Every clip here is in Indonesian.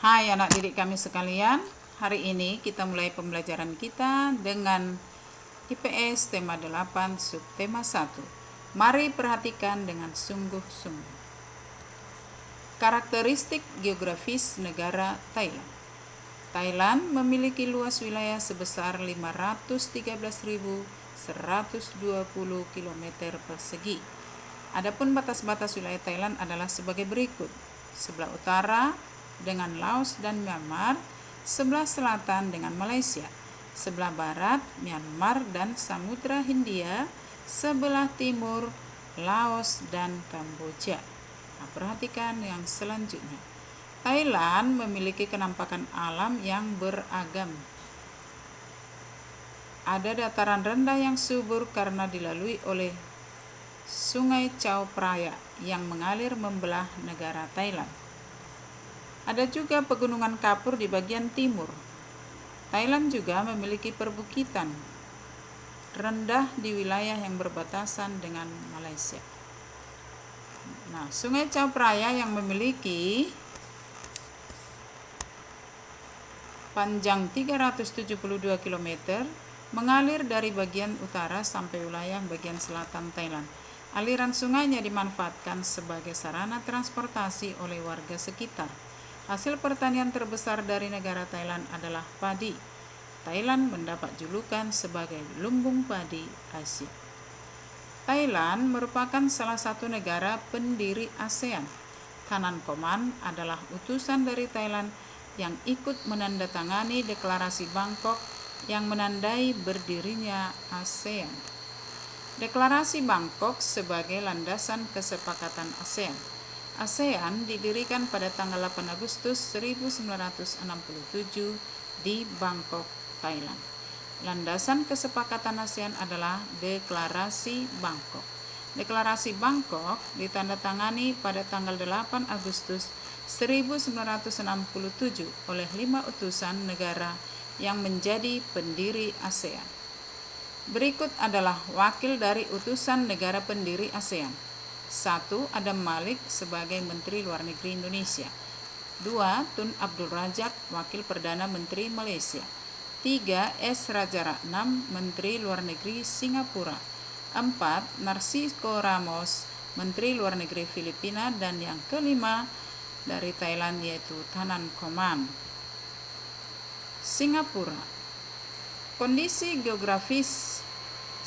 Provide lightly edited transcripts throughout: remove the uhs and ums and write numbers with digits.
Hai anak didik kami sekalian, hari ini kita mulai pembelajaran kita dengan IPS tema 8 subtema 1. Mari perhatikan dengan sungguh-sungguh. Karakteristik geografis negara Thailand. Thailand memiliki luas wilayah sebesar 513.120 km persegi. Adapun batas-batas wilayah Thailand adalah sebagai berikut. Sebelah utara dengan Laos dan Myanmar, sebelah selatan dengan Malaysia, sebelah barat Myanmar dan Samudra Hindia, sebelah timur Laos dan Kamboja. Nah, perhatikan yang selanjutnya. Thailand memiliki kenampakan alam yang beragam. Ada dataran rendah yang subur karena dilalui oleh Sungai Chao Phraya yang mengalir membelah negara Thailand. Ada juga pegunungan kapur di bagian timur. Thailand juga memiliki perbukitan rendah di wilayah yang berbatasan dengan Malaysia. Nah, Sungai Chao Phraya yang memiliki panjang 372 km mengalir dari bagian utara sampai wilayah bagian selatan Thailand. Aliran sungainya dimanfaatkan sebagai sarana transportasi oleh warga sekitar. Hasil pertanian terbesar dari negara Thailand adalah padi. Thailand mendapat julukan sebagai lumbung padi Asia. Thailand merupakan salah satu negara pendiri ASEAN. Thanan Koman adalah utusan dari Thailand yang ikut menandatangani deklarasi Bangkok yang menandai berdirinya ASEAN. Deklarasi Bangkok sebagai landasan kesepakatan ASEAN. ASEAN didirikan pada tanggal 8 Agustus 1967 di Bangkok, Thailand. Landasan kesepakatan ASEAN adalah Deklarasi Bangkok. Deklarasi Bangkok ditandatangani pada tanggal 8 Agustus 1967 oleh 5 utusan negara yang menjadi pendiri ASEAN. Berikut adalah wakil dari utusan negara pendiri ASEAN. 1. Adam Malik sebagai Menteri Luar Negeri Indonesia. 2. Tun Abdul Razak, Wakil Perdana Menteri Malaysia. 3. S. Rajaratnam, Menteri Luar Negeri Singapura. 4. Narcisco Ramos, Menteri Luar Negeri Filipina. Dan yang kelima dari Thailand yaitu Thanan Koman. Singapura. Kondisi geografis.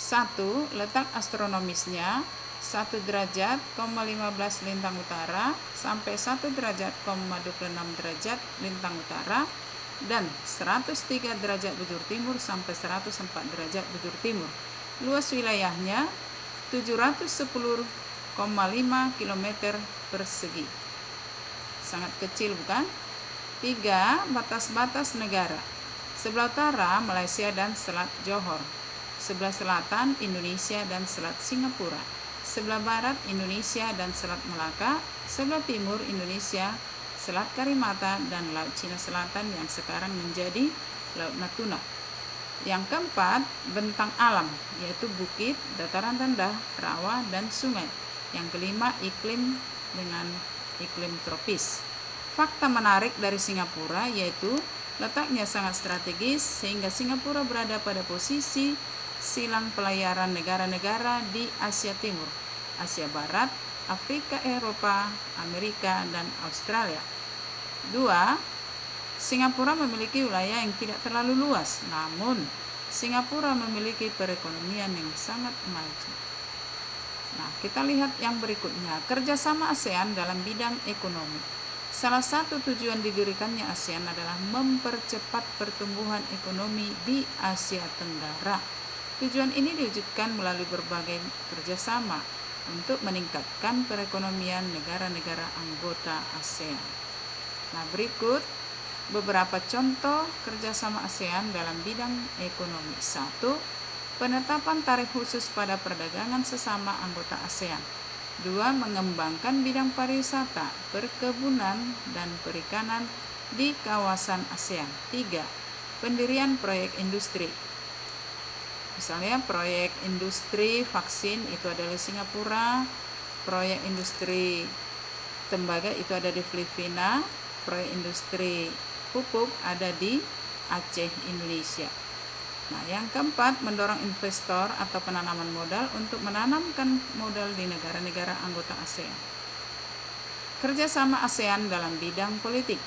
1. Letak astronomisnya 1 derajat, 15 lintang utara sampai 1 derajat, 26 derajat lintang utara dan 103 derajat bujur timur sampai 104 derajat bujur timur. Luas wilayahnya 710,5 km persegi. Sangat kecil bukan? 3. Batas-batas negara. Sebelah utara Malaysia dan Selat Johor. Sebelah selatan Indonesia dan Selat Singapura. Sebelah barat Indonesia dan Selat Melaka, sebelah timur Indonesia, Selat Karimata dan Laut Cina Selatan yang sekarang menjadi Laut Natuna. Yang keempat, bentang alam, yaitu bukit, dataran rendah, rawa, dan sungai. Yang kelima, iklim dengan iklim tropis. Fakta menarik dari Singapura yaitu letaknya sangat strategis sehingga Singapura berada pada posisi silang pelayaran negara-negara di Asia Timur, Asia Barat, Afrika, Eropa, Amerika, dan Australia. 2. Singapura memiliki wilayah yang tidak terlalu luas, namun Singapura memiliki perekonomian yang sangat maju. Nah, kita lihat yang berikutnya, kerjasama ASEAN dalam bidang ekonomi. Salah satu tujuan didirikannya ASEAN adalah mempercepat pertumbuhan ekonomi di Asia Tenggara. Tujuan ini diwujudkan melalui berbagai kerjasama untuk meningkatkan perekonomian negara-negara anggota ASEAN. Nah, berikut beberapa contoh kerjasama ASEAN dalam bidang ekonomi. 1. Penetapan tarif khusus pada perdagangan sesama anggota ASEAN. 2. Mengembangkan bidang pariwisata, perkebunan, dan perikanan di kawasan ASEAN. 3. Pendirian proyek industri. Misalnya proyek industri vaksin itu ada di Singapura, proyek industri tembaga itu ada di Filipina, proyek industri pupuk ada di Aceh, Indonesia. Nah, yang keempat, mendorong investor atau penanaman modal untuk menanamkan modal di negara-negara anggota ASEAN. Kerjasama ASEAN dalam bidang politik.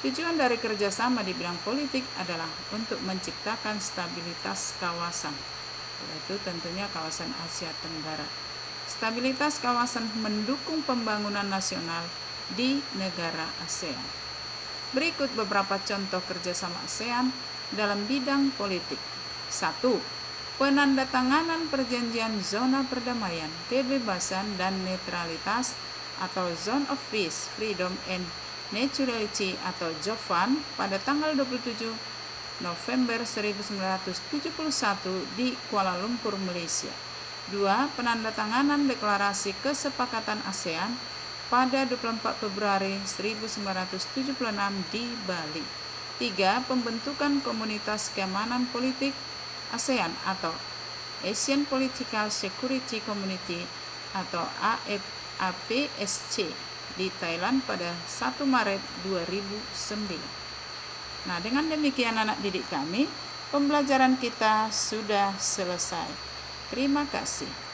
Tujuan dari kerjasama di bidang politik adalah untuk menciptakan stabilitas kawasan, yaitu tentunya kawasan Asia Tenggara. Stabilitas kawasan mendukung pembangunan nasional di negara ASEAN. Berikut beberapa contoh kerjasama ASEAN dalam bidang politik. 1. Penandatanganan perjanjian zona perdamaian, kebebasan, dan netralitas atau Zone of Peace, Freedom and Neutrality atau ZOFAN pada tanggal 27 November 1971 di Kuala Lumpur, Malaysia. 2. Penandatanganan deklarasi kesepakatan ASEAN pada 24 Februari 1976 di Bali. 3. Pembentukan Komunitas Keamanan Politik ASEAN atau Asian Political Security Community atau APSC di Thailand pada 1 Maret 2009. Nah, dengan demikian anak didik kami, pembelajaran kita sudah selesai. Terima kasih.